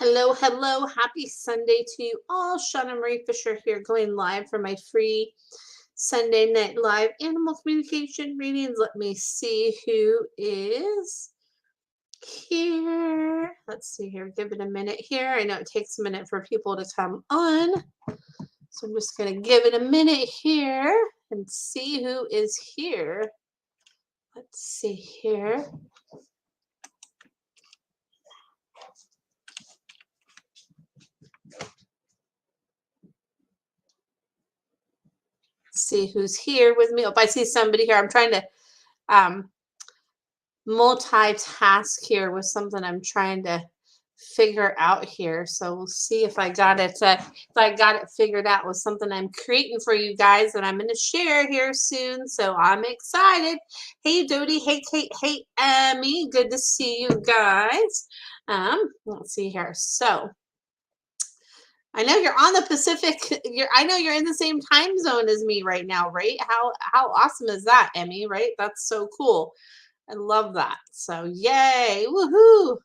Hello, hello. Happy Sunday to you all. Shauna Marie Fisher here, going live for my free Sunday Night Live animal communication readings. Let me see who is here. Let's see here. Give it a minute here. I know it takes a minute for people to come on. So I'm just going to give it a minute here and see who is here. Let's see here. See who's here with me. Oh, I see somebody here. I'm trying to multitask here with something I'm trying to figure out here. So we'll see if I got it. If I got it figured out with something I'm creating for you guys, and I'm going to share here soon. So I'm excited. Hey, Dodie. Hey, Kate. Hey, Emmy. Good to see you guys. Let's see here. So I know you're on the Pacific. I know you're in the same time zone as me right now, right? How awesome is that, Emmy? Right? That's so cool. I love that. So yay, woohoo.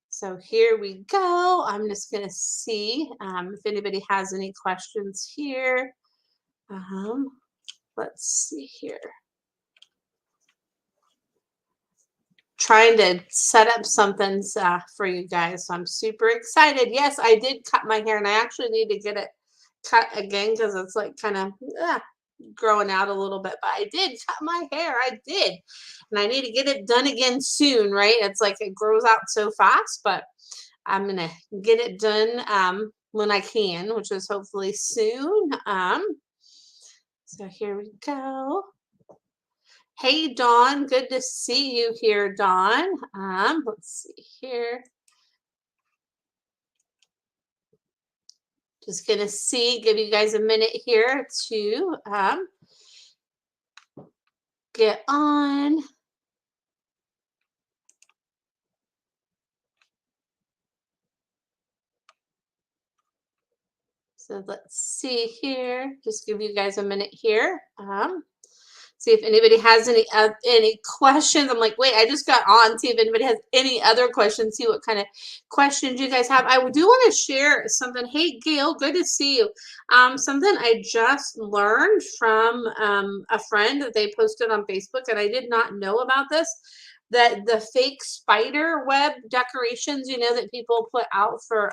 So here we go. I'm just gonna see if anybody has any questions here. Let's see here. Trying to set up something for you guys. So I'm super excited. Yes, I did cut my hair, and I actually need to get it cut again because it's like kind of growing out a little bit, but I did cut my hair. I did. And I need to get it done again soon, right? It's like it grows out so fast, but I'm going to get it done when I can, which is hopefully soon. So here we go. Hey, Dawn. Good to see you here, Dawn. Let's see here. Just going to give you guys a minute here to get on. So let's see here. Just give you guys a minute here. See if anybody has any questions. I'm like, wait, I just got on. See if anybody has any other questions. See what kind of questions you guys have. I do want to share something. Hey, Gail, good to see you. Something I just learned from a friend that they posted on Facebook, and I did not know about this. That the fake spider web decorations, that people put out for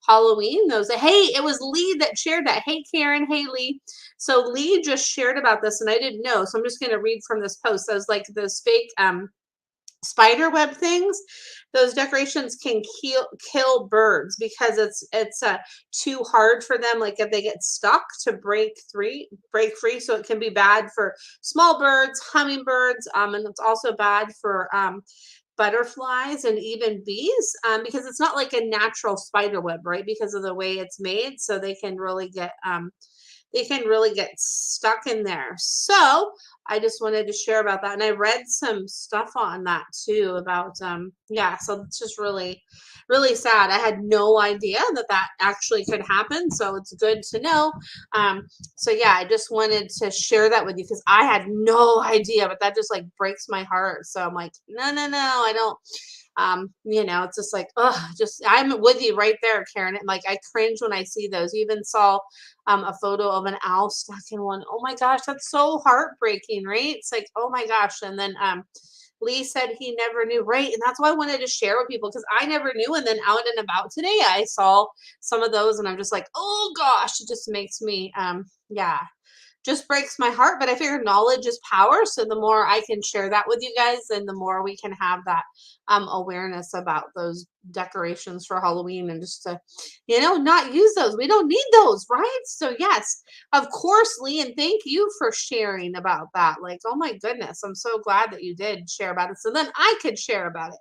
Halloween. Hey, it was Lee that shared that. Hey, Karen. Hey, Lee. So Lee just shared about this, and I didn't know. So I'm just going to read from this post. Those like those fake spider web things. Those decorations can kill birds because it's too hard for them. Like if they get stuck to break free. So it can be bad for small birds, hummingbirds, and it's also bad for butterflies and even bees because it's not like a natural spider web, right? Because of the way it's made, so they can really get stuck in there. So I just wanted to share about that. And I read some stuff on that too about, so it's just really, really sad. I had no idea that actually could happen. So it's good to know. So yeah, I just wanted to share that with you because I had no idea, but that just like breaks my heart. So I'm like, no, I don't. It's just like, I'm with you right there, Karen. Like I cringe when I see those. You even saw a photo of an owl stuck in one. Oh my gosh, that's so heartbreaking, right? It's like, oh my gosh. And then Lee said he never knew, right? And that's why I wanted to share with people because I never knew. And then out and about today, I saw some of those and I'm just like, oh gosh, it just makes me, just breaks my heart. But I figure knowledge is power. So the more I can share that with you guys, then the more we can have that awareness about those decorations for Halloween and just to, not use those. We don't need those, right? So yes, of course, Lee, and thank you for sharing about that. Like, oh my goodness, I'm so glad that you did share about it. So then I could share about it.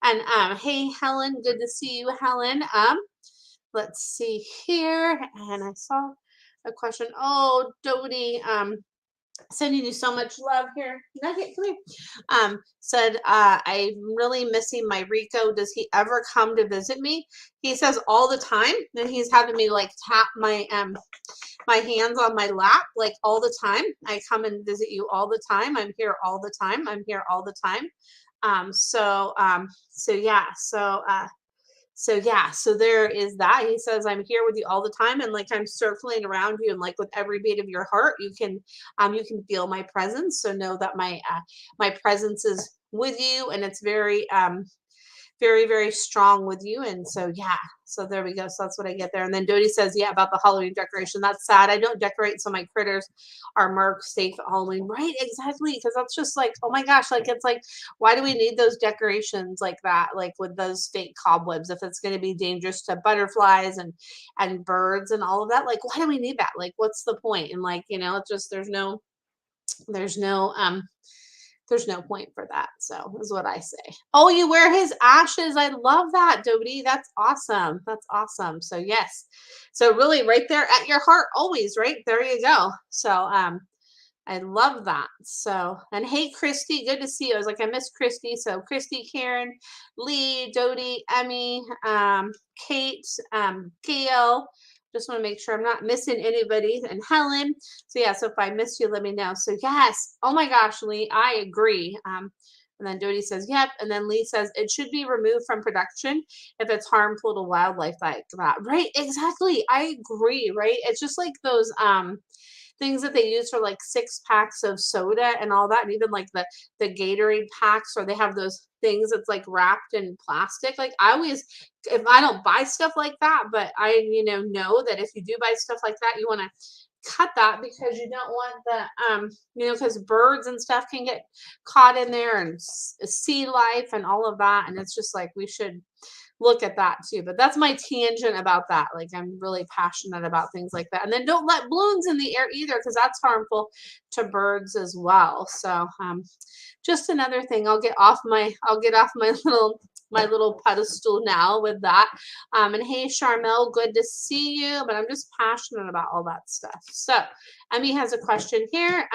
And hey, Helen, good to see you, Helen. Let's see here. And I saw a question. Oh, Dodie, sending you so much love here. Nugget, come here. Said, I'm really missing my Rico. Does he ever come to visit me? He says all the time. And he's having me like tap my my hands on my lap like all the time. I come and visit you all the time. I'm here all the time. I'm here all the time. So yeah. So So yeah, so there is that. He says, I'm here with you all the time, and like I'm circling around you, and like with every beat of your heart, you can feel my presence. So know that my presence is with you, and it's very, very strong with you. And so, yeah, so there we go. So that's what I get there. And then Dodie says, yeah, about the Halloween decoration. That's sad. I don't decorate so my critters are marked safe at Halloween. Right, exactly. Because that's just like, oh my gosh, like it's like, why do we need those decorations like that? Like with those fake cobwebs, if it's going to be dangerous to butterflies and birds and all of that, like why do we need that? Like, what's the point? And like, it's just there's no there's no point for that. So is what I say. Oh, you wear his ashes. I love that, Dodie. That's awesome. That's awesome. So yes. So really right there at your heart always, right? There you go. So I love that. So and hey Christy, good to see you. I was like, I miss Christy. So Christy, Karen, Lee, Dodie, Emmy, Kate, Gail. Just want to make sure I'm not missing anybody. And Helen. So yeah, so if I missed you, let me know. So yes, oh my gosh, Lee, I agree. And then Dodie says, yep. And then Lee says it should be removed from production if it's harmful to wildlife like that. Right, exactly. I agree, right? It's just like those things that they use for like 6 packs of soda and all that, and even like the Gatorade packs, or they have those things that's like wrapped in plastic. Like I always, if I don't buy stuff like that, but I know that if you do buy stuff like that, you want to cut that because you don't want the because birds and stuff can get caught in there, and sea life and all of that, and it's just like we should look at that too. But that's my tangent about that. Like I'm really passionate about things like that. And then don't let balloons in the air either, because that's harmful to birds as well. So just another thing. I'll get off my little pedestal now with that. And hey, Charmel, good to see you. But I'm just passionate about all that stuff. So Emmy has a question here.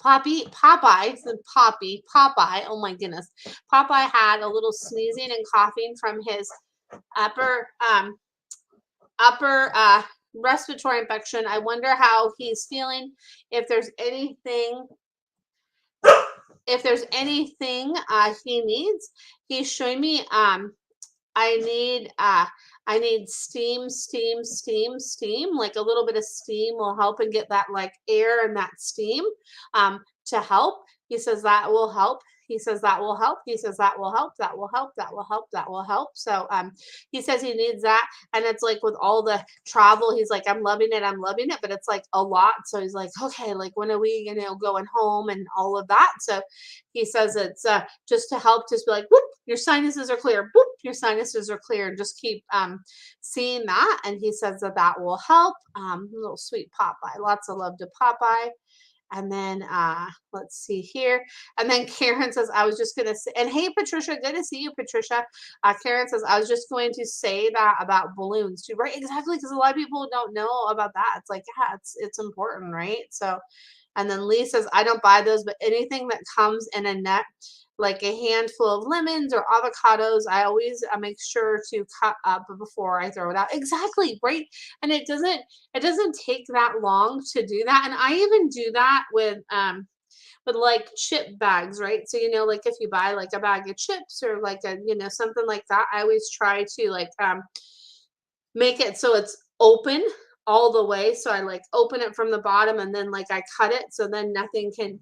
Popeye, oh my goodness. Popeye had a little sneezing and coughing from his upper upper respiratory infection. I wonder how he's feeling. If there's anything he needs. He's showing me I need steam. Like a little bit of steam will help and get that like air and that steam to help. He says that will help. He says that will help. He says that will help. That will help. That will help. That will help. So he says he needs that. And it's like with all the travel, he's like, I'm loving it. I'm loving it. But it's like a lot. So he's like, okay, like when are we, going home and all of that. So he says it's just to help, just be like, whoop, your sinuses are clear. Boop, your sinuses are clear. And just keep seeing that. And he says that will help. Little sweet Popeye. Lots of love to Popeye. And then let's see here. And then Karen says, I was just going to say, and hey, Patricia, good to see you, Patricia. Karen says, I was just going to say that about balloons too, right? Exactly. Because a lot of people don't know about that. It's like, yeah, it's important, right? So, and then Lee says, I don't buy those, but anything that comes in a net, like a handful of lemons or avocados, I always make sure to cut up before I throw it out. Exactly, right? And it doesn't take that long to do that. And I even do that with like chip bags, right? So like if you buy like a bag of chips or like a something like that, I always try to like make it so it's open all the way. So I like open it from the bottom and then like I cut it so then nothing can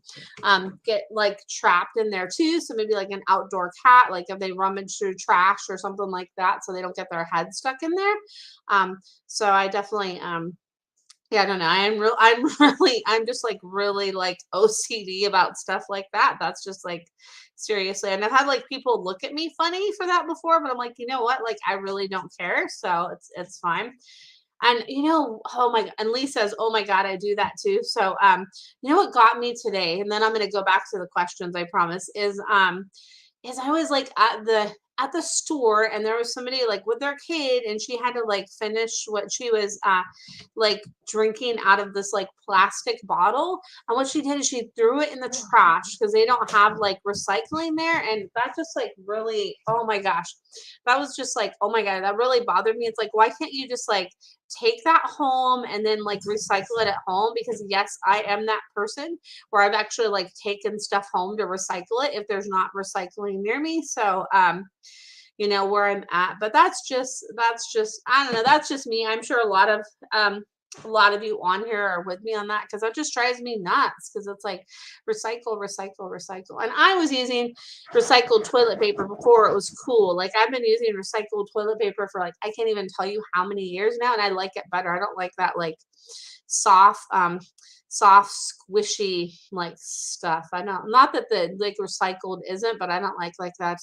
get like trapped in there too. So maybe like an outdoor cat, like if they rummage through trash or something like that, so they don't get their head stuck in there. So I definitely yeah, I don't know. I'm just like really like OCD about stuff like that. That's just like seriously. And I've had like people look at me funny for that before, but I'm like, you know what? Like I really don't care. So it's fine. And oh my, and Lee says, oh my God, I do that too. So what got me today, and then I'm gonna go back to the questions, I promise, is I was like at the store, and there was somebody like with their kid, and she had to like finish what she was like drinking out of this like plastic bottle. And what she did is she threw it in the trash because they don't have like recycling there. And that just like really, oh my gosh, that was just like, oh my God, that really bothered me. It's like, why can't you just like take that home and then like recycle it at home? Because yes, I am that person where I've actually like taken stuff home to recycle it if there's not recycling near me. So where I'm at. But that's just I don't know, that's just me. I'm sure a lot of you on here are with me on that, because that just drives me nuts, because it's like recycle, recycle, recycle. And I was using recycled toilet paper before it was cool. Like I've been using recycled toilet paper for like I can't even tell you how many years now, and I like it better. I don't like that like soft soft squishy like stuff. I know, not that the like recycled isn't, but I don't like that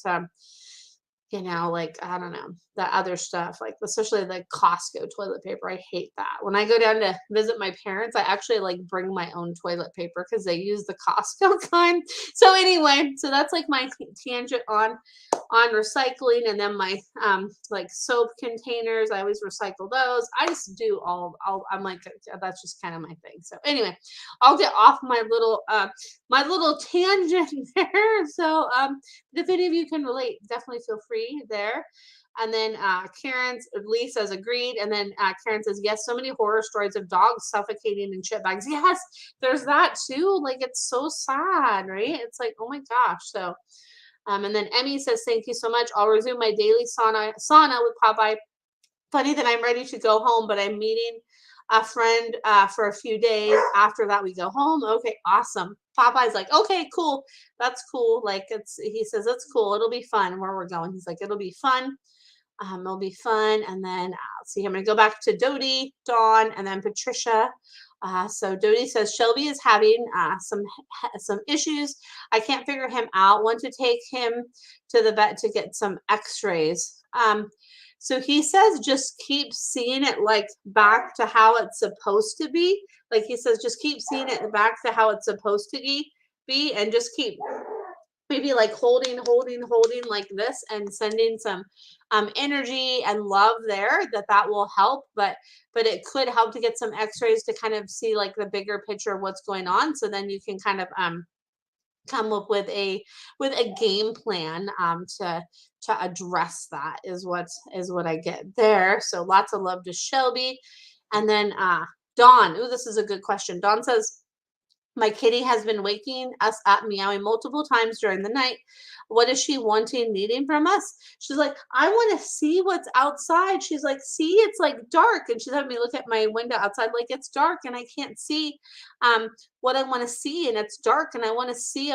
like I don't know, the other stuff, like especially like Costco toilet paper. I hate that. When I go down to visit my parents, I actually like bring my own toilet paper because they use the Costco kind. So anyway, so that's like my tangent on recycling. And then my like soap containers, I always recycle those. I just do all I'm like that's just kind of my thing. So anyway, I'll get off my little tangent there. So if any of you can relate, definitely feel free there. And then Karen's Lee says agreed. And then Karen says, yes, so many horror stories of dogs suffocating in chip bags. Yes, there's that too. Like it's so sad, right? It's like, oh my gosh. So and then Emmy says, thank you so much. I'll resume my daily sauna with Popeye. Funny that I'm ready to go home, but I'm meeting a friend for a few days. After that, we go home. Okay, awesome. Popeye's like, okay, cool. That's cool. Like he says, it's cool. It'll be fun where we're going. He's like, it'll be fun. It'll be fun. And then let's see, I'm going to go back to Dodie, Dawn, and then Patricia. So Dodie says Shelby is having some issues. I can't figure him out. Want to take him to the vet to get some X-rays. So he says just keep seeing it like back to how it's supposed to be. Like he says, just keep seeing it back to how it's supposed to be, and just keep maybe like holding like this and sending some energy and love there, that will help. But it could help to get some x-rays to kind of see like the bigger picture of what's going on, so then you can kind of come up with a game plan to address that, is what I get there. So lots of love to Shelby. And then Dawn, this is a good question. Dawn says, my kitty has been waking us up, meowing multiple times during the night. What is she wanting, needing from us? She's like, I want to see what's outside. She's like, see, it's like dark. And she's having me look at my window outside, like it's dark and I can't see what I want to see. And it's dark and I want to see.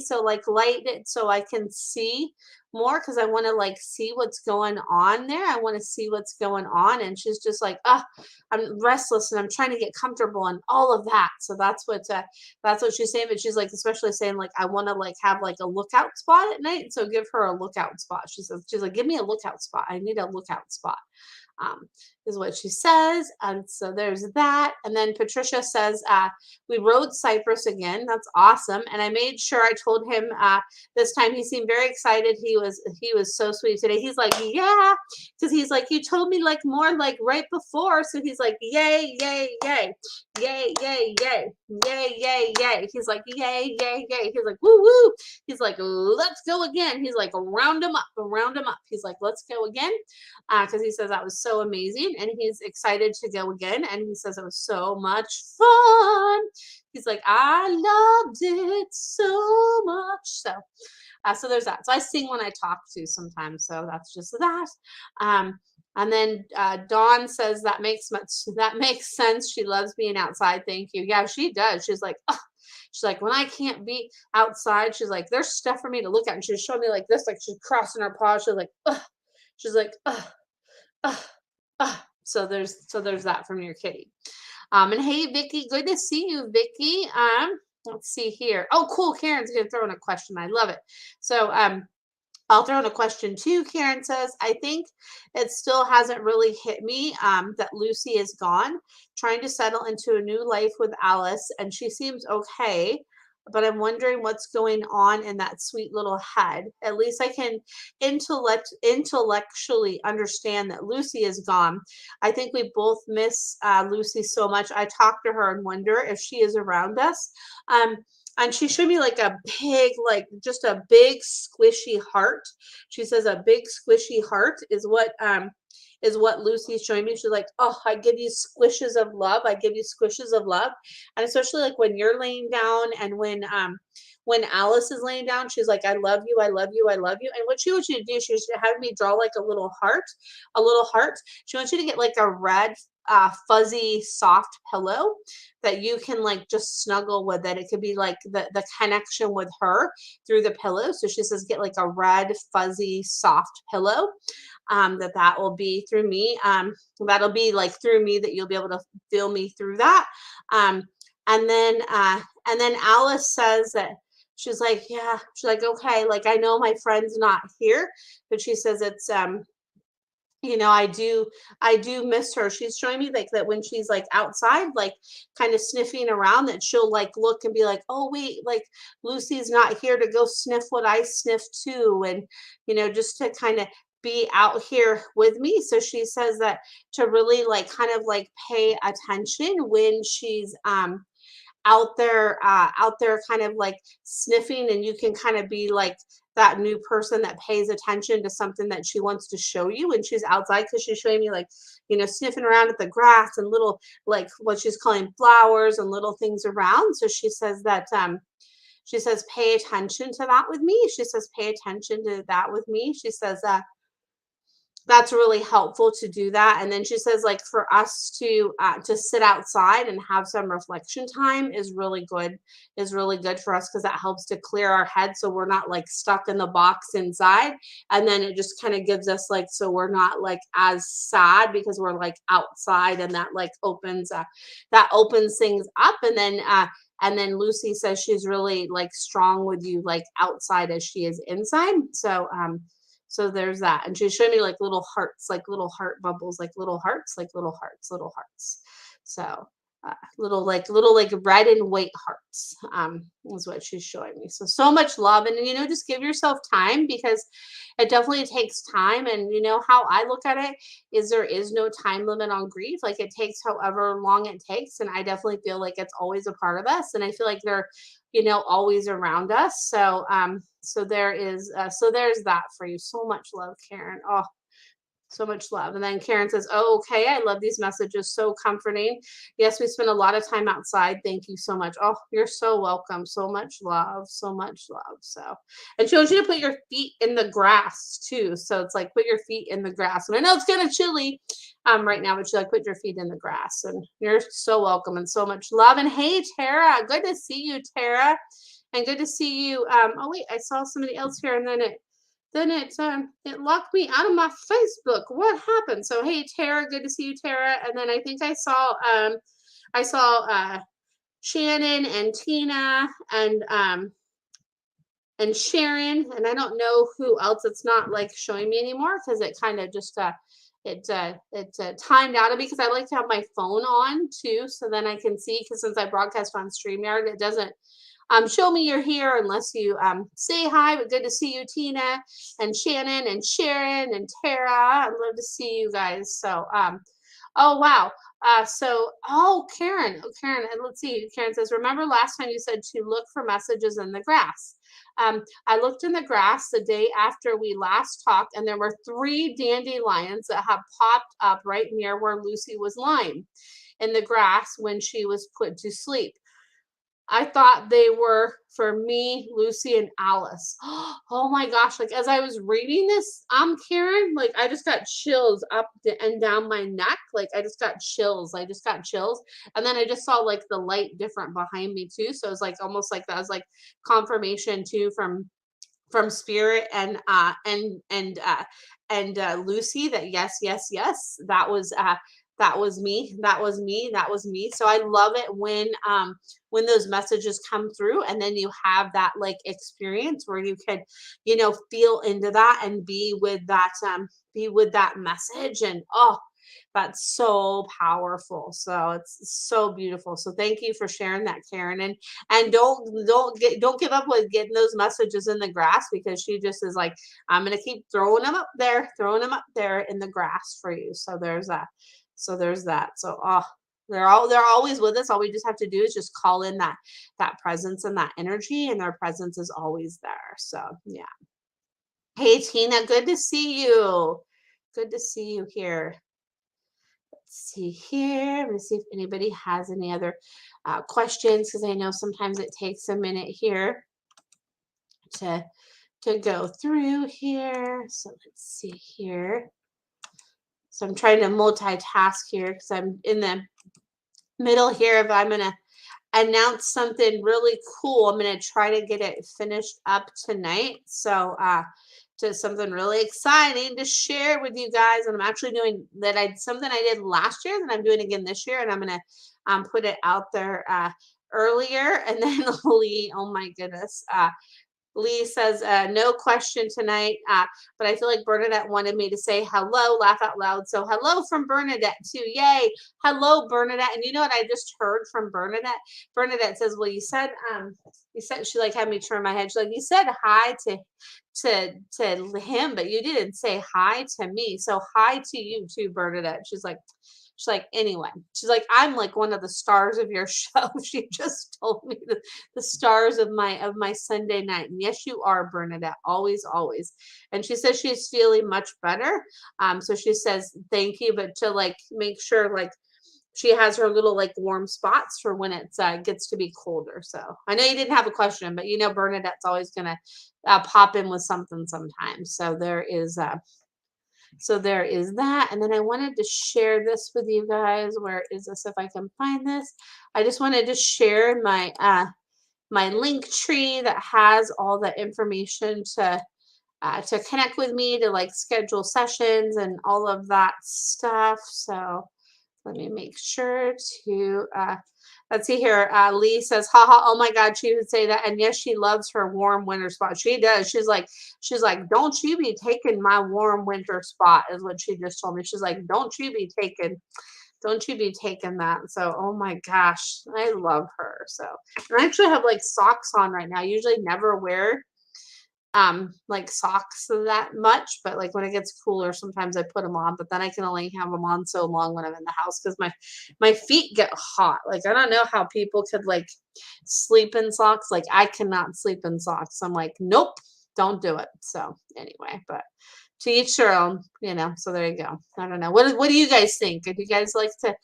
So like light it so I can see more, because I want to like see what's going on there. I want to see what's going on. And she's just like, I'm restless and I'm trying to get comfortable and all of that. So that's what she's saying. But she's like, especially saying like, I want to like have like a lookout spot at night. So give her a lookout spot. She's like, give me a lookout spot. I need a lookout spot. Is what she says. And so there's that. And then Patricia says, we rode Cypress again. That's awesome. And I made sure I told him this time. He seemed very excited. He was so sweet today. He's like, yeah, because he's like, you told me like more like right before. So he's like, yay, yay, yay, yay, yay, yay, yay, yay, yay. He's like, yay, yay, yay. He's like, woo, woo. He's like, let's go again. He's like, round him up, round him up. He's like, let's go again. Because he says that was so amazing and he's excited to go again. And he says it was so much fun. He's like, I loved it so much. So there's that. So I sing when I talk to sometimes. So that's just that. And then Dawn says that makes sense. She loves being outside. Thank you. Yeah, she does. She's like, oh. She's like, when I can't be outside, she's like, there's stuff for me to look at. And she's showing me like this, like she's crossing her paws. She's like, ugh. She's like, ugh. So there's that from your kitty. And hey, Vicky, good to see you, Vicky. Let's see here. Oh, cool. Karen's gonna throw in a question. I love it. So I'll throw in a question too. Karen says, I think it still hasn't really hit me that Lucy is gone, trying to settle into a new life with Alice, and she seems okay. But I'm wondering what's going on in that sweet little head. At least I can intellectually understand that Lucy is gone. I think we both miss Lucy so much. I talk to her and wonder if she is around us. And she showed me like a big, like just a big squishy heart. She says a big squishy heart is what is what Lucy's showing me. She's like, oh, I give you squishes of love. I give you squishes of love. And especially like when you're laying down and when Alice is laying down, she's like, I love you, I love you, I love you. And what she wants you to do, she's having me draw like a little heart, a little heart. She wants you to get like a red fuzzy soft pillow that you can like just snuggle with it. It could be like the connection with her through the pillow. So she says get like a red fuzzy soft pillow, that will be through me. That'll be like through me that you'll be able to feel me through that. um and then Alice says that she's like, yeah, she's like, okay, like I know my friend's not here, but she says it's I do miss her. She's showing me like that when she's like outside, like kind of sniffing around, that she'll like look and be like, oh wait, like Lucy's not here to go sniff what I sniff too. And just to kind of be out here with me. So she says that to really like kind of like pay attention when she's out there kind of like sniffing, and you can kind of be like that new person that pays attention to something that she wants to show you when she's outside, because she's showing me like sniffing around at the grass and little like what she's calling flowers and little things around. So she says that she says pay attention to that with me. She says pay attention to that with me. She says that's really helpful to do that. And then she says like for us to sit outside and have some reflection time is really good for us, because that helps to clear our head so we're not like stuck in the box inside. And then it just kind of gives us like, so we're not like as sad because we're like outside, and that like opens things up. And then Lucy says she's really like strong with you like outside as she is inside. So there's that. And she's showing me like little hearts, like little heart bubbles, like little hearts, like little hearts, little hearts. So little like red and white hearts, is what she's showing me. So much love. And just give yourself time, because it definitely takes time. And how I look at it is there is no time limit on grief. Like it takes however long it takes. And I definitely feel like it's always a part of us. And I feel like they're always around us. So there's that for you. So much love, Karen. Oh, so much love. And then Karen says, oh, okay, I love these messages. So comforting. Yes, we spend a lot of time outside. Thank you so much. Oh, you're so welcome. So much love. So much love. So, and she wants you to put your feet in the grass too. So it's like put your feet in the grass. And I know it's kind of chilly right now, but she like put your feet in the grass. And you're so welcome and so much love. And hey, Tara, good to see you, Tara. And good to see you. Oh wait, I saw somebody else here, and then it locked me out of my Facebook. What happened? So hey, Tara, good to see you, Tara. And then I think I saw Shannon and Tina and Sharon, and I don't know who else. It's not like showing me anymore because it kind of just timed out of me, because I like to have my phone on too, so then I can see, because since I broadcast on StreamYard, it doesn't show me you're here unless you say hi. But good to see you, Tina and Shannon and Sharon and Tara. I'd love to see you guys. So oh wow. Karen, and let's see. Karen says, remember last time you said to look for messages in the grass. I looked in the grass the day after we last talked, and there were 3 dandelions that had popped up right near where Lucy was lying in the grass when she was put to sleep. I thought they were for me, Lucy, and Alice. Oh my gosh. Like as I was reading this, Karen, like I just got chills up and down my neck. Like I just got chills. I just got chills. And then I just saw like the light different behind me too. So it was like almost like that was like confirmation too from spirit and Lucy, that yes, yes, yes, that was me, that was me, that was me. So I love it when those messages come through, and then you have that like experience where you could feel into that and be with that message. And oh, that's so powerful. So it's so beautiful. So thank you for sharing that, Karen. And don't give up with getting those messages in the grass, because she just is like, I'm gonna keep throwing them up there in the grass for you. So there's that. So oh, they're always with us. All we just have to do is just call in that presence and that energy, and their presence is always there. So yeah. Hey Tina, good to see you. Good to see you here. Let's see here. I'm going to see if anybody has any other questions because I know sometimes it takes a minute here to go through here. So let's see here. So I'm trying to multitask here because I'm in the middle here. If I'm going to announce something really cool, I'm going to try to get it finished up tonight. So, to something really exciting to share with you guys. And I'm actually doing that. Something I did last year that I'm doing again this year, and I'm going to put it out there earlier. And then Lee, oh my goodness, Lee says, no question tonight, but I feel like Bernadette wanted me to say hello, laugh out loud. So hello from Bernadette too. Yay. Hello, Bernadette. And you know what I just heard from Bernadette? Bernadette says, well, you said, she like had me turn my head. She's like, you said hi to him, but you didn't say hi to me. So hi to you too, Bernadette. She's like, anyway, she's like, I'm like one of the stars of your show. She just told me the stars of my Sunday night. And yes, you are, Bernadette. Always, always. And she says she's feeling much better. So she says thank you, but to like make sure like she has her little like warm spots for when it gets to be colder. So I know you didn't have a question, but you know Bernadette's always gonna pop in with something sometimes. So there is that. And then I wanted to share this with you guys. Where is this? If I can find this, I just wanted to share my link tree that has all the information to connect with me, to like schedule sessions and all of that stuff. So let me make sure to let's see here. Lee says, haha, oh my God, she would say that. And yes, she loves her warm winter spot. She does. She's like, don't you be taking my warm winter spot, is what she just told me. She's like, don't you be taking that. So, oh my gosh, I love her. So, and I actually have like socks on right now. I usually never wear like socks that much, but like when it gets cooler sometimes I put them on, but then I can only have them on so long when I'm in the house because my feet get hot. Like I don't know how people could like sleep in socks. Like I cannot sleep in socks. I'm like, nope, don't do it. So anyway, but to each their own, you know. So there you go. I don't know. What do you guys think? Do you guys like to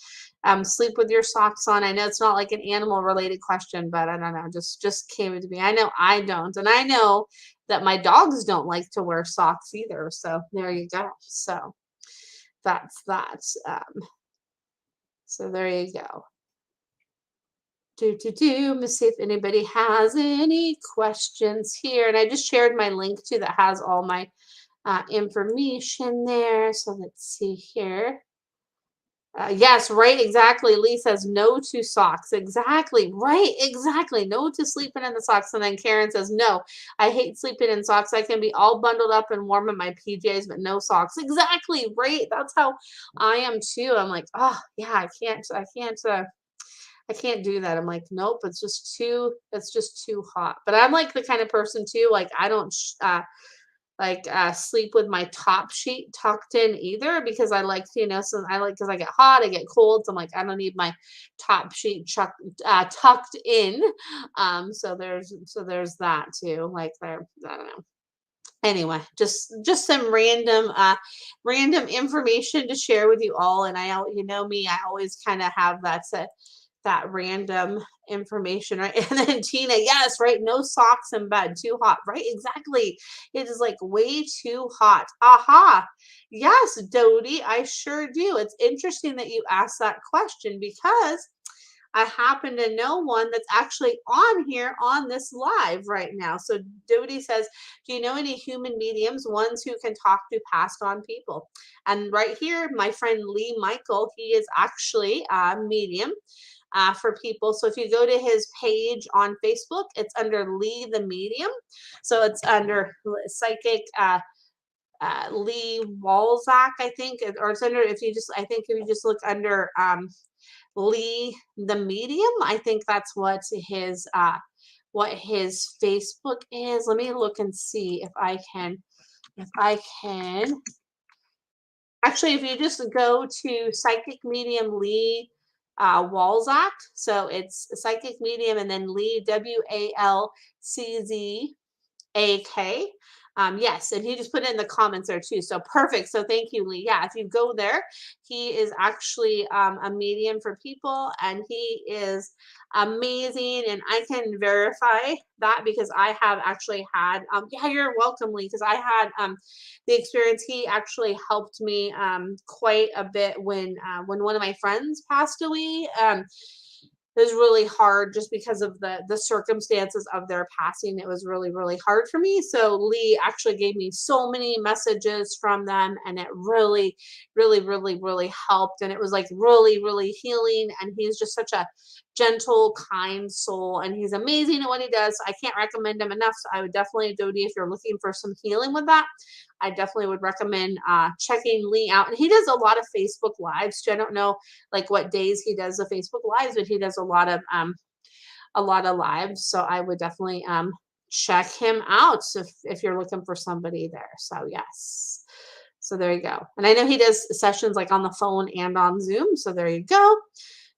sleep with your socks on? I know it's not like an animal related question, but I don't know. Just came to me. I know I don't, and I know that my dogs don't like to wear socks either. So there you go. So that's that. So there you go. Let me see if anybody has any questions here. And I just shared my link too that has all my information there. So let's see here. Yes, right, exactly. Lee says no to socks. Exactly, right, exactly. No to sleeping in the socks. And then Karen says, no, I hate sleeping in socks. I can be all bundled up and warm in my PJs, but no socks. Exactly, right. That's how I am too. I'm like, oh yeah, I can't do that. I'm like, nope, it's just too hot. But I'm like the kind of person too, like I don't sleep with my top sheet tucked in either because I like to, so I like because I get hot, I get cold. So I'm like, I don't need my top sheet tucked in. So there's that too. Like there, I don't know. Anyway, just some random information to share with you all. And you know me, I always kind of have that random information, right? And then Tina, yes, right, no socks in bed, too hot, right? Exactly. It is like way too hot. Aha. Yes, Dodie, I sure do. It's interesting that you asked that question because I happen to know one that's actually on here on this live right now. So Dodie says, do you know any human mediums, ones who can talk to passed on people? And right here, my friend Lee Michael, he is actually a medium for people. So if you go to his page on Facebook, it's under Lee the Medium. So it's under psychic Lee Walzak, I think, or it's under I think if you just look under Lee the Medium, I think that's what his Facebook is. Let me look and see if I can actually, if you just go to Psychic Medium Lee Walzak, so it's Psychic Medium and then Lee WALCZAK. Yes, and he just put it in the comments there too. So perfect. So thank you, Lee. Yeah, if you go there, he is actually a medium for people, and he is amazing. And I can verify that because I have actually had. Yeah, you're welcome, Lee. Because I had the experience. He actually helped me quite a bit when one of my friends passed away. It was really hard just because of the circumstances of their passing. It was really, really hard for me. So Lee actually gave me so many messages from them, and it really, really, really, really helped. And it was like really, really healing. And he's just such a gentle, kind soul, and he's amazing at what he does. I can't recommend him enough. So I would definitely, Dodie, if you're looking for some healing with that, I definitely would recommend checking Lee out. And he does a lot of Facebook lives too. I don't know like what days he does the Facebook lives, but he does a lot of lives. So I would definitely check him out if you're looking for somebody there. So yes. So there you go. And I know he does sessions like on the phone and on Zoom. So there you go.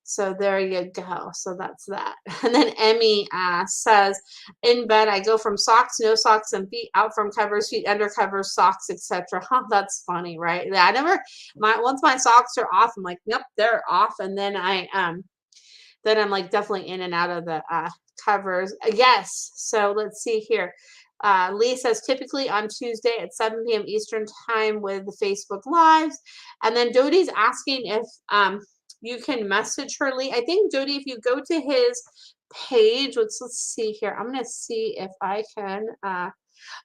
So there you go. So that's that. And then Emmy says, in bed, I go from socks, no socks, and feet out from covers, feet under covers, socks, etc. Huh, that's funny, right? Yeah, I never once my socks are off, I'm like, yep, they're off. And then I'm like definitely in and out of the covers. Yes. So let's see here. Lee says typically on Tuesday at 7 p.m. Eastern time with the Facebook Lives. And then Dodie's asking if you can message her, Lee. I think, Dodie, if you go to his page, let's see here. I'm going to see if I can.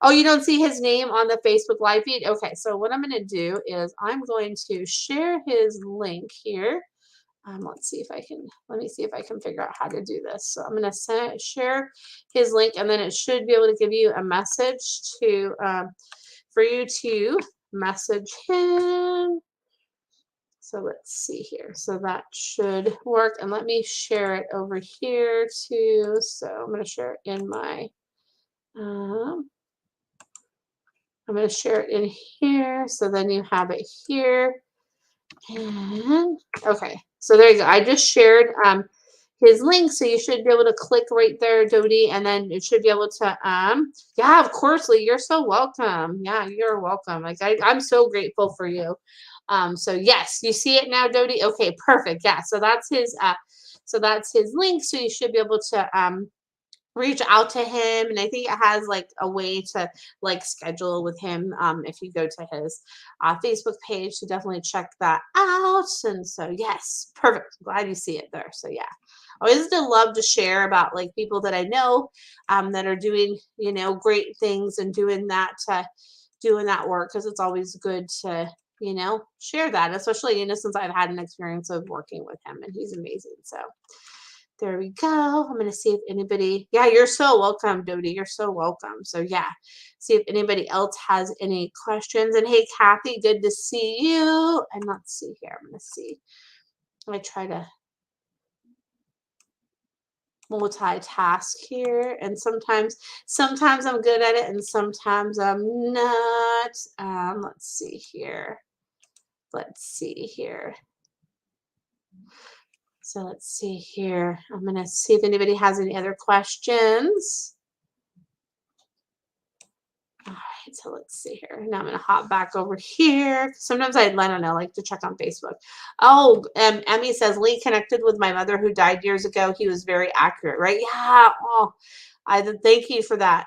Oh, you don't see his name on the Facebook Live feed? Okay, so what I'm going to do is I'm going to share his link here. Let's see if I can, let me see if I can figure out how to do this. So I'm going to share his link, and then it should be able to give you a message to, for you to message him. So let's see here. So that should work. And let me share it over here too. So I'm going to share it in my, I'm going to share it in here. So then you have it here. And okay, so there you go. I just shared his link, so you should be able to click right there, Dodie, and then it should be able to yeah, of course, Lee, you're so welcome. Yeah, you're welcome. Like I'm so grateful for you. So yes, you see it now, Dodie. Okay, perfect. Yeah, so that's his link, so you should be able to reach out to him, and I think it has like a way to like schedule with him if you go to his Facebook page. So definitely check that out. And so yes, perfect, glad you see it there. So yeah, I always love to share about like people that I know that are doing, you know, great things and doing that work, because it's always good to, you know, share that, especially, you know, since I've had an experience of working with him, and he's amazing. So there we go. I'm going to see if anybody, yeah, you're so welcome, Dodie. You're so welcome. So yeah, see if anybody else has any questions. And hey, Kathy, good to see you. And let's see here. I'm going to see. I try to multitask here. And sometimes I'm good at it and sometimes I'm not. Let's see here. Let's see here. So let's see here. I'm going to see if anybody has any other questions. All right, so let's see here. Now I'm going to hop back over here. Sometimes I don't know, like to check on Facebook. Oh, Emmy says, Lee connected with my mother who died years ago. He was very accurate, right? Yeah. Oh, I thank you for that,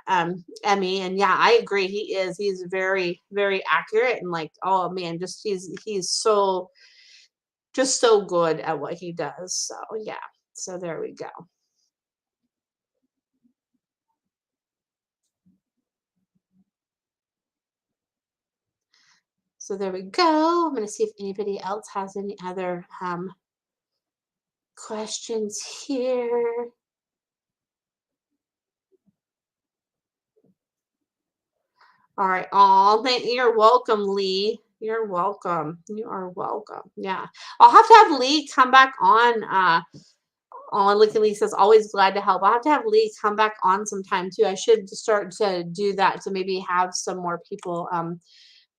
Emmy. And yeah, I agree. He is. He's very, very accurate. And like, oh man, just he's so just so good at what he does. So yeah. So there we go. So there we go. I'm going to see if anybody else has any other questions here. All right. Oh, you're welcome, Lee. You're welcome. You are welcome. Yeah. I'll have to have Lee come back on. Look at Lee says, always glad to help. I'll have to have Lee come back on sometime too. I should start to do that to maybe have some more people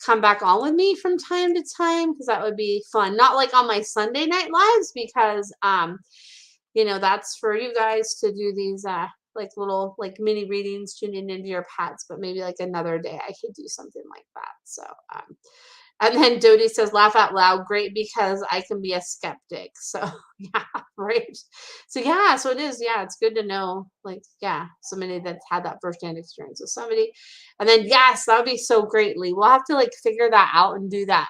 come back on with me from time to time, because that would be fun. Not like on my Sunday night lives, because you know, that's for you guys to do these like little like mini readings tuning into your pets, but maybe like another day I could do something like that. So and then Dodie says, laugh out loud, great because I can be a skeptic. So yeah, right. So yeah, so it is, yeah, it's good to know, like, yeah, somebody that's had that firsthand experience with somebody. And then yes, that would be so greatly. We'll have to like figure that out and do that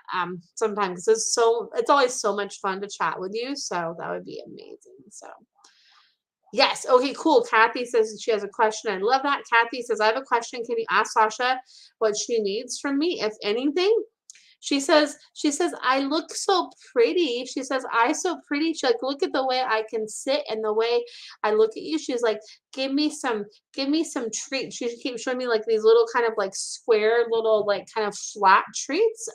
sometime because it's always so much fun to chat with you. So that would be amazing. So yes. Okay, cool. Kathy says she has a question. I love that. Kathy says, I have a question. Can you ask Sasha what she needs from me, if anything? She says, I look so pretty. She says, I so pretty. She's like, look at the way I can sit and the way I look at you. She's like, give me some, give me some treats. She keeps showing me like these little kind of like square little like kind of flat treats.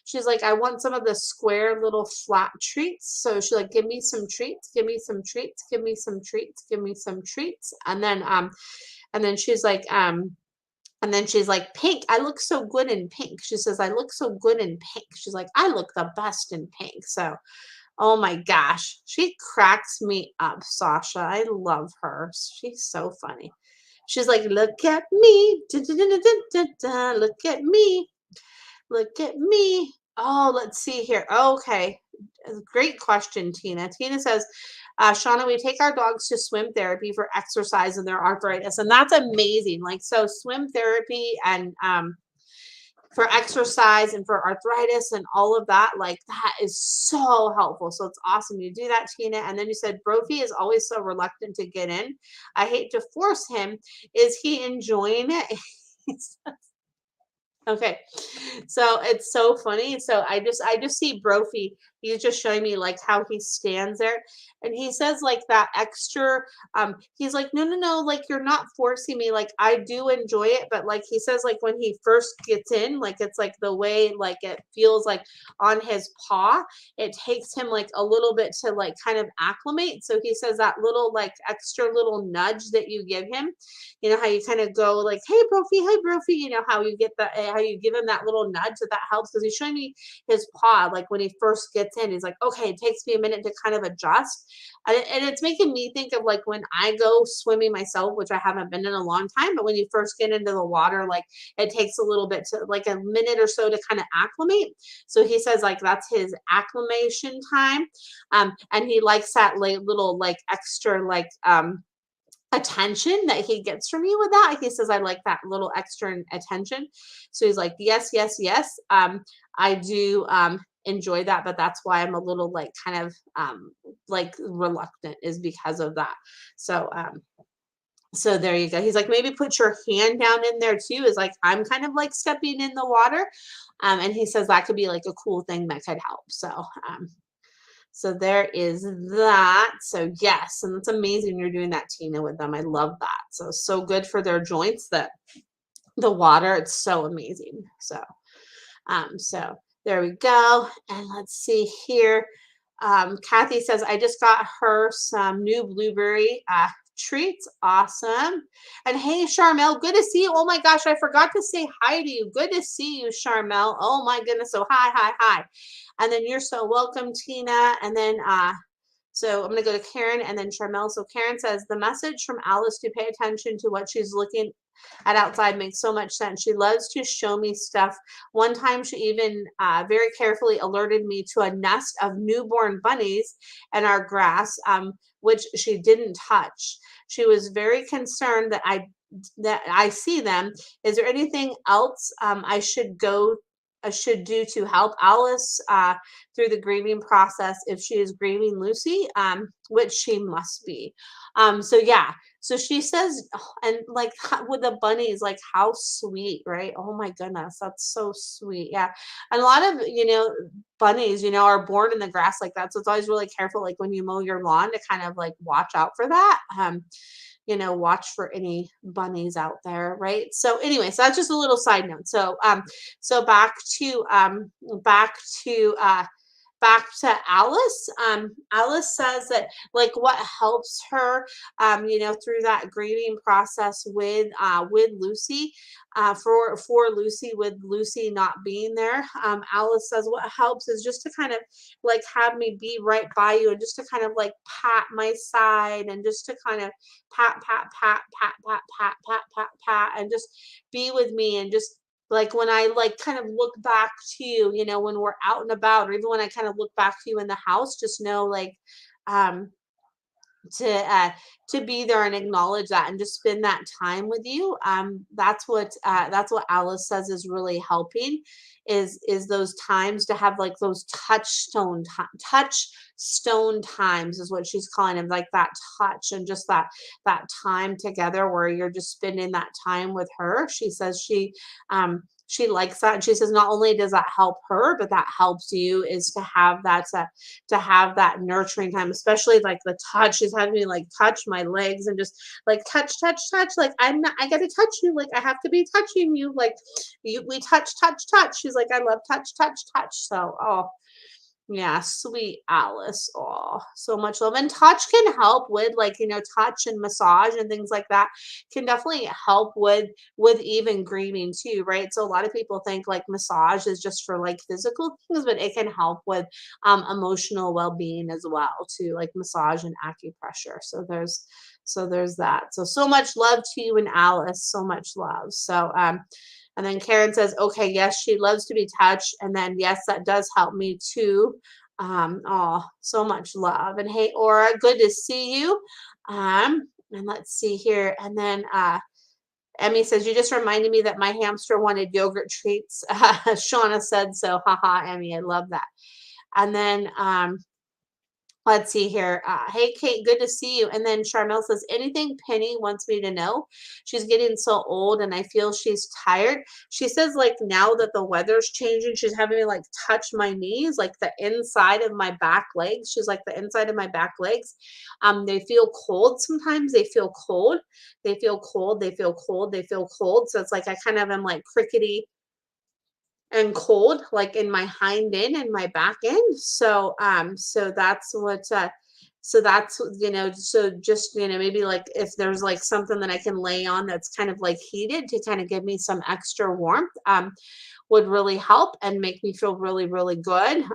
She's like, I want some of the square little flat treats. So she's like, give me some treats, give me some treats, give me some treats, give me some treats. And then she's like, pink. I look so good in pink. She says, I look so good in pink. She's like, I look the best in pink. So, oh my gosh, she cracks me up, Sasha. I love her. She's so funny. She's like, look at me. Da, da, da, da, da, da, look at me. Look at me. Oh, let's see here. Okay. Great question, Tina. Tina says, Shauna, we take our dogs to swim therapy for exercise and their arthritis. And that's amazing. Like, so swim therapy and for exercise and for arthritis and all of that, like that is so helpful. So it's awesome you do that, Tina. And then you said Brophy is always so reluctant to get in. I hate to force him. Is he enjoying it? Okay. So it's so funny. So I just see Brophy. He's just showing me like how he stands there. And he says like that extra, he's like, no, no, no, like you're not forcing me. Like I do enjoy it, but like he says, like when he first gets in, like it's like the way like it feels like on his paw, it takes him like a little bit to like kind of acclimate. So he says that little like extra little nudge that you give him, you know how you kind of go like, hey Brophy, you know how you get the how you give him that little nudge that helps, because he's showing me his paw like when he first gets in, he's like, okay, it takes me a minute to kind of adjust. And it's making me think of like when I go swimming myself, which I haven't been in a long time, but when you first get into the water, like it takes a little bit to like a minute or so to kind of acclimate. So he says like that's his acclimation time. And he likes that like little like extra like attention that he gets from you with that. He says, I like that little extra attention. So he's like, yes, yes, yes. I do enjoy that, but that's why I'm a little like kind of like reluctant is because of that. So there you go. He's like, maybe put your hand down in there too. Is like, I'm kind of like stepping in the water. And he says that could be like a cool thing that could help. So there is that. So yes, and it's amazing you're doing that, Tina, with them. I love that. So good for their joints, that the water, it's so amazing. So there we go. And let's see here. Kathy says, I just got her some new blueberry treats. Awesome. And hey, Charmel, good to see you. Oh my gosh, I forgot to say hi to you. Good to see you, Charmel. Oh my goodness. So hi, hi, hi. And then you're so welcome, Tina. And then so I'm going to go to Karen and then Charmel. So Karen says, the message from Alice to pay attention to what she's looking at outside makes so much sense. She loves to show me stuff. One time she even very carefully alerted me to a nest of newborn bunnies in our grass, which she didn't touch. She was very concerned that I see them. Is there anything else I should do to help Alice through the grieving process if she is grieving Lucy, which she must be. So yeah, so she says, and like with the bunnies, like how sweet, right? Oh my goodness, that's so sweet. Yeah. And a lot of, bunnies, are born in the grass like that. So it's always really careful, like when you mow your lawn, to kind of like watch out for that. Watch for any bunnies out there, right? So anyway, so that's just a little side note. So back to back to Alice. Alice says that like what helps her, through that grieving process with Lucy, for Lucy, with Lucy not being there. Alice says what helps is just to kind of like have me be right by you, and just to kind of like pat my side, and just to kind of pat, pat, pat, pat, pat, pat, pat, pat, pat, and just be with me, and just like when I like kind of look back to you, when we're out and about, or even when I kind of look back to you in the house, just know like um to uh to be there and acknowledge that, and just spend that time with you. That's what Alice says is really helping, is those times to have like those touchstone times, is what she's calling them, like that touch, and just that time together where you're just spending that time with her. She says she likes that, and she says not only does that help her, but that helps you, is to have that nurturing time, especially like the touch. She's had me like touch my legs, and just like touch, touch, touch. Like I gotta touch you. Like I have to be touching you. Like we touch, touch, touch. She's like, I love touch, touch, touch. So, oh, yeah, sweet Alice. Oh, so much love. And touch can help with like, touch and massage and things like that can definitely help with even grieving too, right? So a lot of people think like massage is just for like physical things, but it can help with emotional well-being as well too, like massage and acupressure. So there's that. So much love to you and Alice. So much love. And then Karen says, okay, yes, she loves to be touched. And then, yes, that does help me too. Oh, so much love. And hey, Aura, good to see you. And let's see here. And then Emmy says, you just reminded me that my hamster wanted yogurt treats. Shauna said so. Haha, Emmy, I love that. And then let's see here. Hey, Kate, good to see you. And then Charmel says, anything Penny wants me to know? She's getting so old and I feel she's tired. She says, like, now that the weather's changing, she's having me, like, touch my knees, like the inside of my back legs. She's like, the inside of my back legs. They feel cold sometimes. They feel cold. They feel cold. They feel cold. They feel cold. So it's like I kind of am like crickety and cold, like in my hind end and my back end. So that's what so that's so just maybe like if there's like something that I can lay on that's kind of like heated to kind of give me some extra warmth, would really help and make me feel really, really good.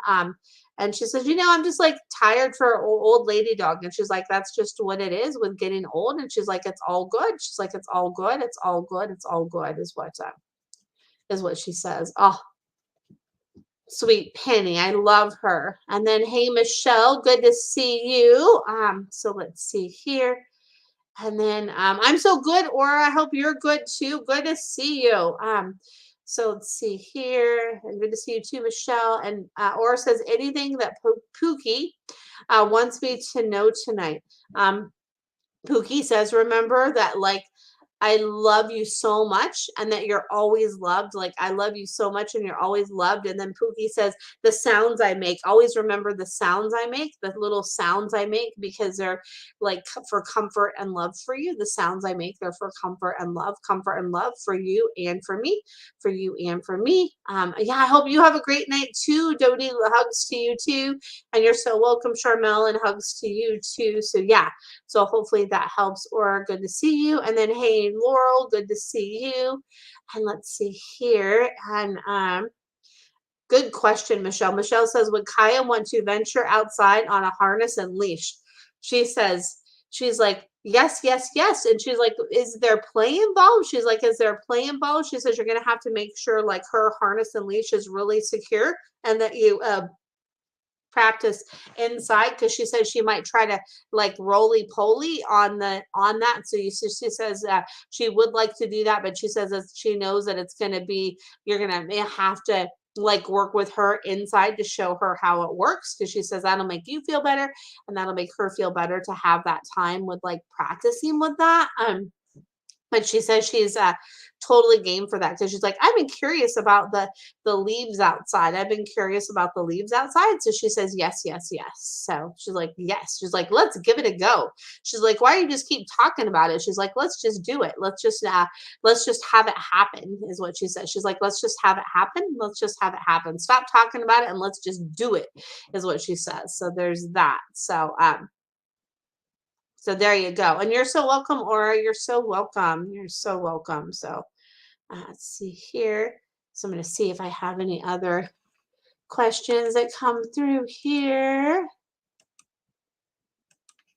And she says, I'm just like tired for an old lady dog. And she's like, that's just what it is with getting old. And she's like, it's all good. She's like, it's all good. It's all good. It's all good is what she says. Oh, sweet Penny. I love her. And then, hey, Michelle, good to see you. So let's see here. And then I'm so good, Aura. I hope you're good too. Good to see you. So let's see here. And good to see you too, Michelle. And Aura says anything that Pookie wants me to know tonight. Pookie says, remember that like I love you so much and that you're always loved. Like, I love you so much and you're always loved. And then Pookie says, the sounds I make, always remember the sounds I make, the little sounds I make, because they're like for comfort and love for you. The sounds I make, they're for comfort and love for you and for me, for you and for me. Yeah, I hope you have a great night too, Dodie. Hugs to you too. And you're so welcome, Charmel, and hugs to you too. So yeah, so hopefully that helps. Or good to see you. And then, hey, Laurel, good to see you. And let's see here. And good question, Michelle. Michelle says, would Kaya want to venture outside on a harness and leash? She says, she's like, yes, yes, yes. And she's like, is there play involved? She's like, is there play involved? She says, you're going to have to make sure like her harness and leash is really secure, and that you practice inside, because she says she might try to like roly poly on that. So she says she would like to do that, but she says that she knows that it's going to be, you're going to have to like work with her inside to show her how it works, because she says that'll make you feel better and that'll make her feel better to have that time with like practicing with that. But she says she's totally game for that because she's like, I've been curious about the leaves outside. I've been curious about the leaves outside. So she says, yes, yes, yes. So she's like, yes. She's like, let's give it a go. She's like, why do you just keep talking about it? She's like, let's just do it. Let's just have it happen, is what she says. She's like, let's just have it happen. Let's just have it happen. Stop talking about it and let's just do it, is what she says. So there's that. So there you go. And you're so welcome, Aura. You're so welcome. You're so welcome. So let's see here. So I'm going to see if I have any other questions that come through here.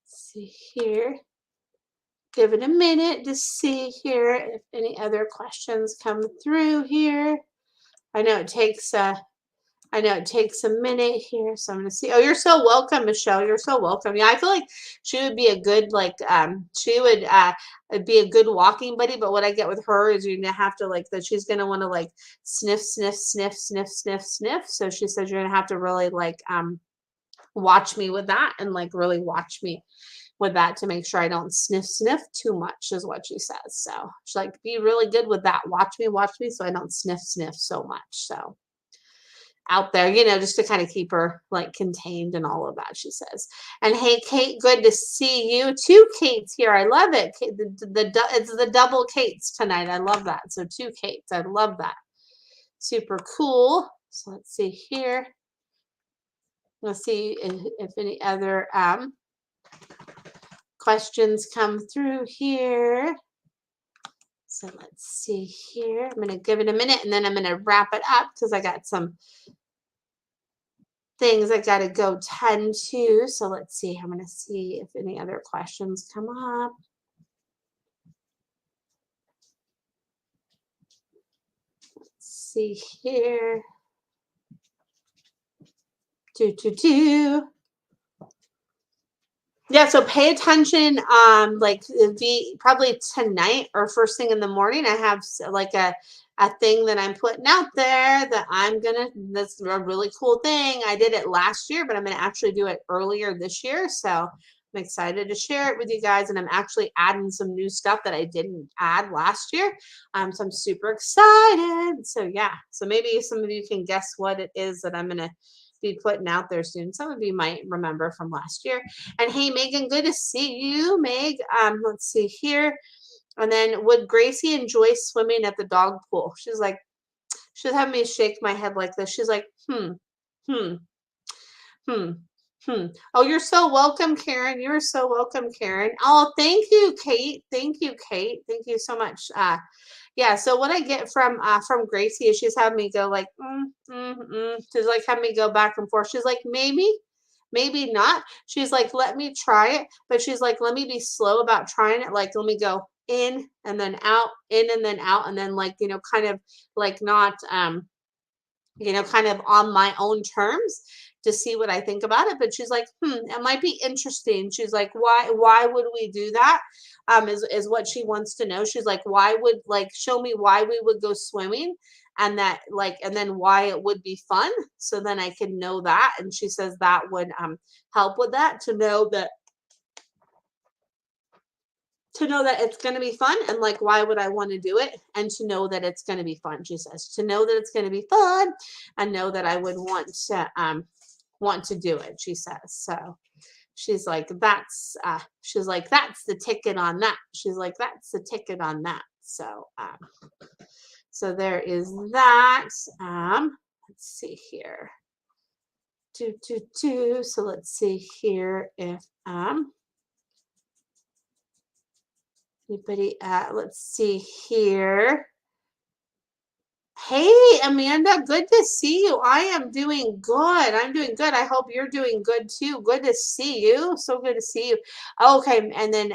Let's see here. Give it a minute to see here if any other questions come through here. I know it takes a minute here, so I'm gonna see. Oh, you're so welcome, Michelle. You're so welcome. Yeah, I feel like she would be a good she would be a good walking buddy. But what I get with her is you're gonna have to like that. She's gonna want to like sniff, sniff, sniff, sniff, sniff, sniff. So she says you're gonna have to really like watch me with that and like really watch me with that to make sure I don't sniff, sniff too much is what she says. So she's like, be really good with that. Watch me, so I don't sniff, sniff so much. So out there, just to kind of keep her like contained and all of that, she says. And hey, Kate, good to see you. Two Kates here. I love it. It's the double Kates tonight. I love that. So two Kates. I love that. Super cool. So let's see here. Let's see if any other questions come through here. So let's see here. I'm going to give it a minute and then I'm going to wrap it up because I got some things I got to go tend to. So let's see. I'm going to see if any other questions come up. Let's see here. Yeah, so pay attention. Like probably tonight or first thing in the morning, I have like a thing that I'm putting out there that that's a really cool thing. I did it last year, but I'm gonna actually do it earlier this year. So I'm excited to share it with you guys. And I'm actually adding some new stuff that I didn't add last year. So I'm super excited. So yeah, so maybe some of you can guess what it is that I'm gonna be putting out there soon. Some of you might remember from last year. And hey, Megan, good to see you, Meg. Let's see here. And then, would Gracie enjoy swimming at the dog pool? She's having me shake my head like this. She's like, hmm. Oh, you're so welcome, Karen. You're so welcome, Karen. Oh, thank you, Kate. Thank you, Kate. Thank you so much. Yeah, so what I get from Gracie is she's having me go like, she's like having me go back and forth. She's like, maybe not. She's like, let me try it. But she's like, let me be slow about trying it. Like, let me go in and then out, in and then out. And then like, kind of like not, kind of on my own terms to see what I think about it. But she's like, it might be interesting. She's like, why would we do that? Is what she wants to know. She's like, show me why we would go swimming and that and then why it would be fun. So then I can know that. And she says that would help with that to know that it's going to be fun and like why would I want to do it and to know that it's going to be fun. She says to know that it's going to be fun and know that I would want to do it, she says. So she's like that's the ticket on that. She's like that's the ticket on that. So so there is that. Let's see here. So let's see here if anybody, let's see here. Hey, Amanda, good to see you. I am doing good. I'm doing good. I hope you're doing good too. Good to see you. So good to see you. Okay, and then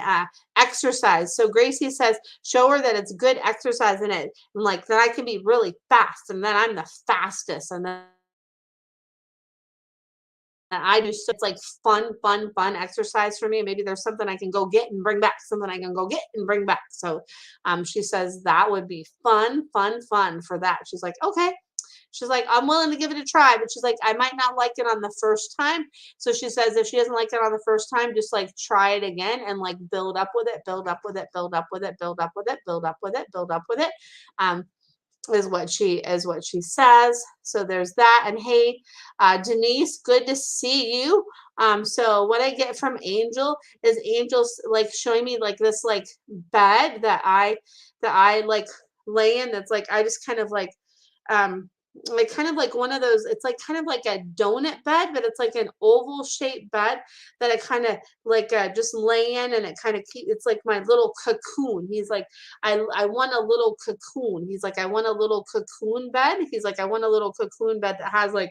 exercise. So Gracie says, show her that it's good exercise in it. And like that I can be really fast and then I'm the fastest. And then I do so it's like fun exercise for me. Maybe there's something I can go get and bring back, something I can go get and bring back. So she says that would be fun for that. She's like, okay. She's like, I'm willing to give it a try, but she's like, I might not like it on the first time. So she says if she doesn't like it on the first time, just like try it again and like build up with it, build up with it, build up with it, build up with it, build up with it, build up with it. Um, is what she says. So there's that. And hey, Denise, good to see you. So what I get from Angel is Angel's like showing me like this like bed that I like lay in. That's like I just like kind of like one of those, it's like kind of like a donut bed, but it's like an oval shaped bed that I kind of like just lay in, and it kind of it's like my little cocoon. He's like, I want a little cocoon. He's like, I want a little cocoon bed. He's like, I want a little cocoon bed that has like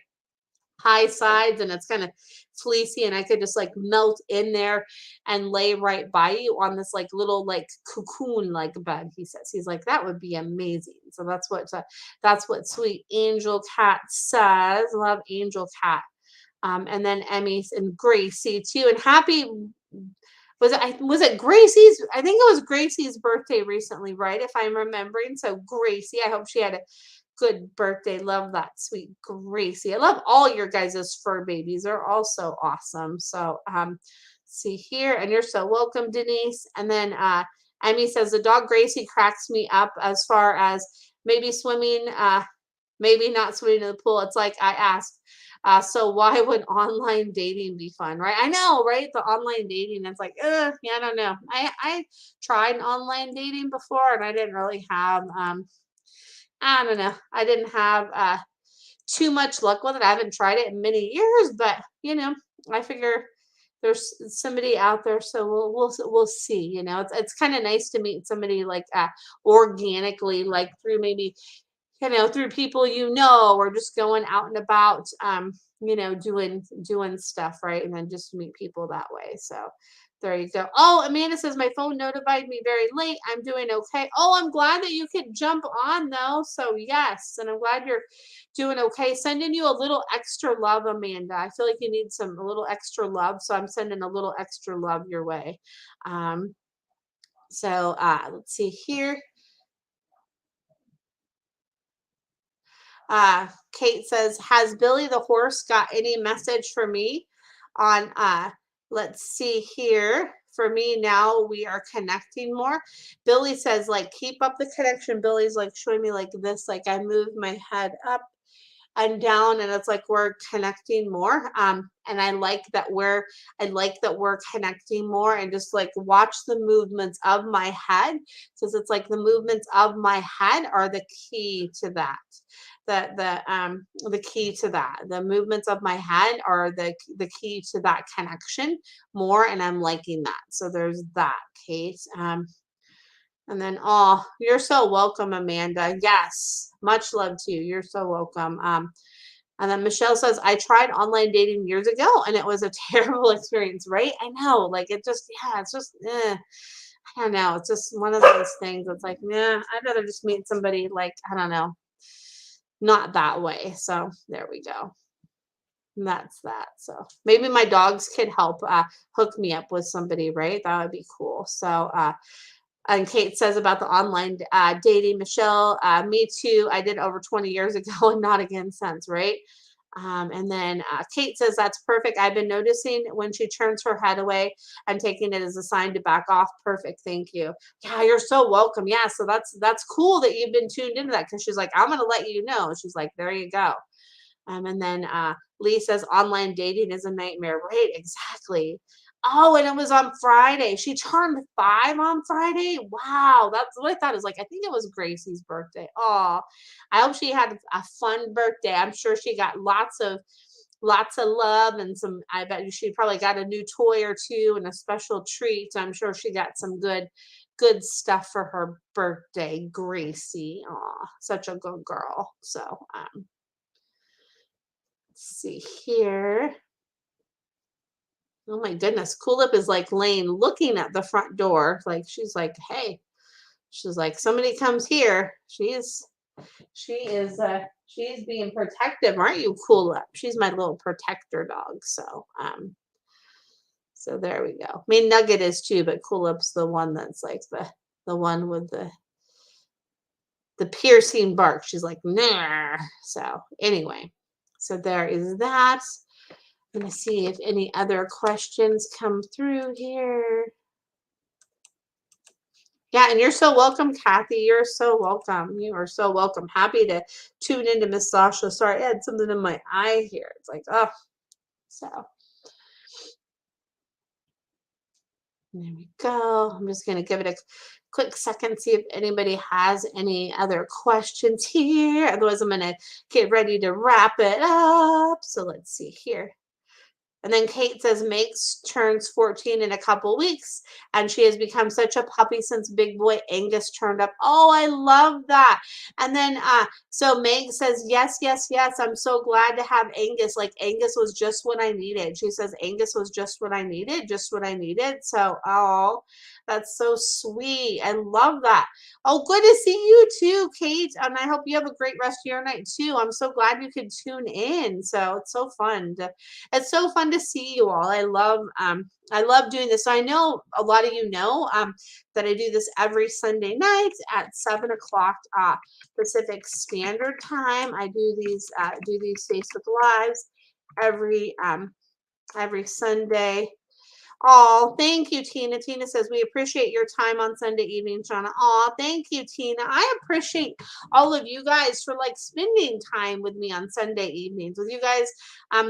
high sides and it's kind of fleecy, and I could just like melt in there and lay right by you on this like little like cocoon like bed. He says, he's like, that would be amazing. So that's what sweet Angel Cat says. Love Angel Cat. And then Emmy's and Gracie too. And happy, was it Gracie's? I think it was Gracie's birthday recently, right? If I'm remembering. So Gracie, I hope she had a good birthday. Love that, sweet Gracie. I love all your guys' fur babies. They're all so awesome. So see here, and you're so welcome, Denise. And then Emmy says the dog Gracie cracks me up as far as maybe swimming, maybe not swimming in the pool. It's like I asked, so why would online dating be fun, right? I know, right? The online dating, it's like, yeah, I don't know. I tried online dating before, and I didn't really have I don't know. I didn't have too much luck with it. I haven't tried it in many years, but I figure there's somebody out there, so we'll see. It's kind of nice to meet somebody like organically, like through maybe through people or just going out and about, doing stuff, right? And then just meet people that way. So there you go. Oh, Amanda says my phone notified me very late. I'm doing okay. Oh, I'm glad that you could jump on though. So yes, and I'm glad you're doing okay. Sending you a little extra love, Amanda. I feel like you need a little extra love, so I'm sending a little extra love your way. So let's see here. Kate says, has Billy the horse got any message for me on let's see here. For me now, we are connecting more. Billy says, like, keep up the connection. Billy's like showing me like this, like I move my head up and down, and it's like we're connecting more. And I like that we're connecting more, and just like watch the movements of my head, because it's like the movements of my head are the key to that. The key to that, the movements of my head are the key to that connection more, and I'm liking that. So there's that, Kate. And then, oh, you're so welcome, Amanda. Yes, much love to you. You're so welcome. And then Michelle says, I tried online dating years ago and it was a terrible experience, right? I know, like it's just, I don't know. It's just one of those things. It's like, I'd rather just meet somebody like, I don't know, not that way. So there we go. And that's that. So maybe my dogs could help hook me up with somebody, right? That would be cool. So, and Kate says about the online dating, Michelle, me too. I did over 20 years ago and not again since, right? And then Kate says that's perfect. I've been noticing when she turns her head away and taking it as a sign to back off. Perfect. Thank you. Yeah, you're so welcome. Yeah, so that's cool that you've been tuned into that, because she's like, I'm gonna let you know. She's like, there you go. And then Lee says online dating is a nightmare. Right, exactly. Oh, and it was on Friday. She turned 5 on Friday. Wow, that's what I thought. Is like, I think it was Gracie's birthday. Oh, I hope she had a fun birthday. I'm sure she got lots of love and some. I bet she probably got a new toy or two and a special treat. I'm sure she got some good stuff for her birthday, Gracie. Oh, such a good girl. So, let's see here. Oh my goodness. Coolip is like laying looking at the front door. Like she's like, hey, she's like, somebody comes here. She's being protective, aren't you, Coolip? She's my little protector dog. So there we go. I mean, Nugget is too, but Coolip's the one that's like the one with the piercing bark. She's like, nah. So anyway, so there is that. I'm going to see if any other questions come through here. Yeah, and you're so welcome, Kathy. You're so welcome. You are so welcome. Happy to tune into Miss Sasha. Sorry, I had something in my eye here. It's like, oh, so there we go. I'm just going to give it a quick second, see if anybody has any other questions here. Otherwise, I'm going to get ready to wrap it up. So let's see here. And then Kate says Megs turns 14 in a couple weeks, and she has become such a puppy since big boy Angus turned up. Oh, I love that. And then so Meg says, yes, yes, yes. I'm so glad to have Angus. Like Angus was just what I needed. She says Angus was just what I needed, just what I needed. So, oh, that's so sweet. I love that. Oh, good to see you too, Kate. And I hope you have a great rest of your night too. I'm so glad you could tune in. So it's so fun to see you all. I love doing this. So I know a lot of you know that I do this every Sunday night at 7 o'clock Pacific Standard Time. I do these Facebook Lives every Sunday. Oh, thank you, Tina. Tina says, we appreciate your time on Sunday evening, Shauna. Oh, thank you, Tina. I appreciate all of you guys for like spending time with me on Sunday evenings, with you guys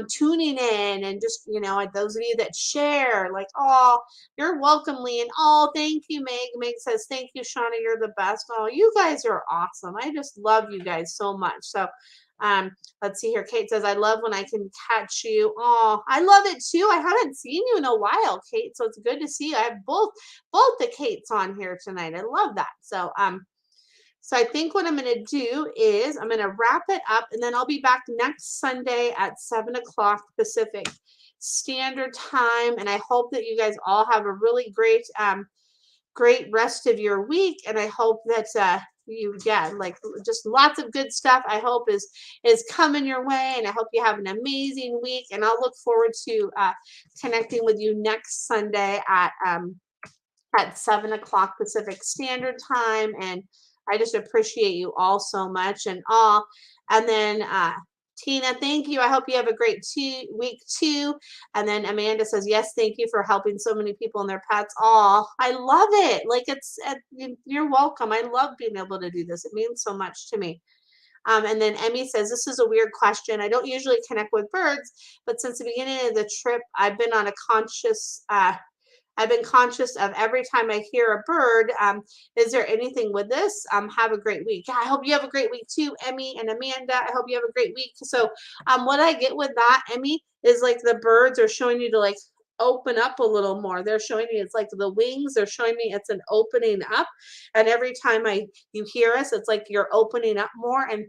tuning in and just, those of you that share, like, oh, you're welcome, Lee. And oh, thank you, Meg. Meg says, thank you, Shauna. You're the best. Oh, you guys are awesome. I just love you guys so much. So let's see here. Kate says, I love when I can catch you. Oh, I love it too. I haven't seen you in a while, Kate. So it's good to see you. I have both the Kates on here tonight. I love that. So so I think what I'm going to do is I'm going to wrap it up, and then I'll be back next Sunday at 7 o'clock Pacific Standard Time. And I hope that you guys all have a really great rest of your week, and I hope that like just lots of good stuff I hope is coming your way, and I hope you have an amazing week, and I'll look forward to connecting with you next Sunday at 7 o'clock Pacific Standard Time. And I just appreciate you all so much. And then Tina, thank you. I hope you have a great week too. And then Amanda says, yes, thank you for helping so many people and their pets. Oh, I love it. Like you're welcome. I love being able to do this. It means so much to me. And then Emmy says, this is a weird question. I don't usually connect with birds, but since the beginning of the trip, I've been conscious of every time I hear a bird. Is there anything with this? Have a great week. Yeah, I hope you have a great week too, Emmy and Amanda. I hope you have a great week. So what I get with that, Emmy, is like the birds are showing you to like open up a little more. They're showing me it's like the wings. They're showing me it's an opening up. And every time you hear us, it's like you're opening up more. And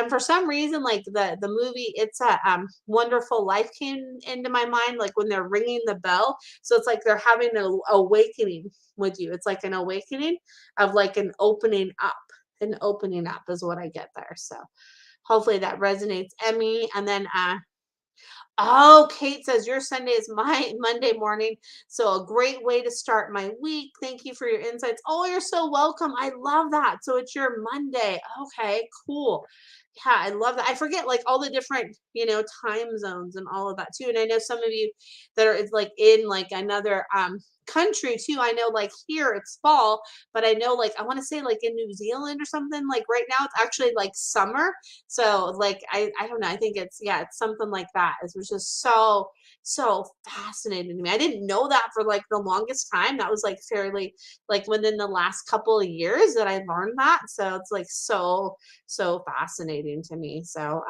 for some reason, like the movie It's a Wonderful Life came into my mind, like when they're ringing the bell. So it's like they're having an awakening with you. It's like an awakening of like an opening up. An opening up is what I get there. So hopefully that resonates, Emmy. And then oh, Kate says your Sunday is my Monday morning. So a great way to start my week. Thank you for your insights. Oh, you're so welcome. I love that. So it's your Monday. Okay, cool. Yeah, I love that. I forget like all the different, time zones and all of that too. And I know some of you that are like in like another country too. I know like here it's fall, but I know like I want to say like in New Zealand or something, like right now it's actually like summer. So like I don't know. I think it's something like that. It was just so fascinating to me. I didn't know that for like the longest time. That was like fairly like within the last couple of years that I learned that. So it's like so fascinating to me. So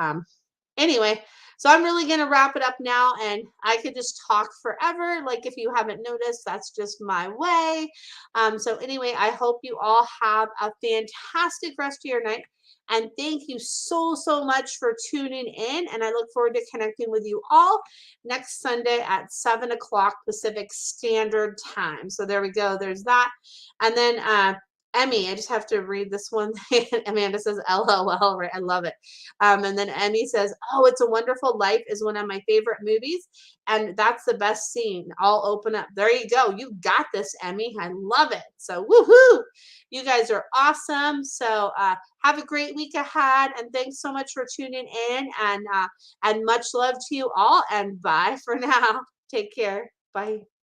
anyway, so I'm really going to wrap it up now, and I could just talk forever. Like if you haven't noticed, that's just my way. So anyway, I hope you all have a fantastic rest of your night. And thank you so much for tuning in. And I look forward to connecting with you all next Sunday at 7 o'clock Pacific Standard Time. So there we go. There's that. And then Emmy, I just have to read this one. Amanda says, LOL, right? I love it. And then Emmy says, oh, It's a Wonderful Life is one of my favorite movies. And that's the best scene. I'll open up. There you go. You got this, Emmy. I love it. So, woohoo. You guys are awesome. So, have a great week ahead. And thanks so much for tuning in. And much love to you all. And bye for now. Take care. Bye.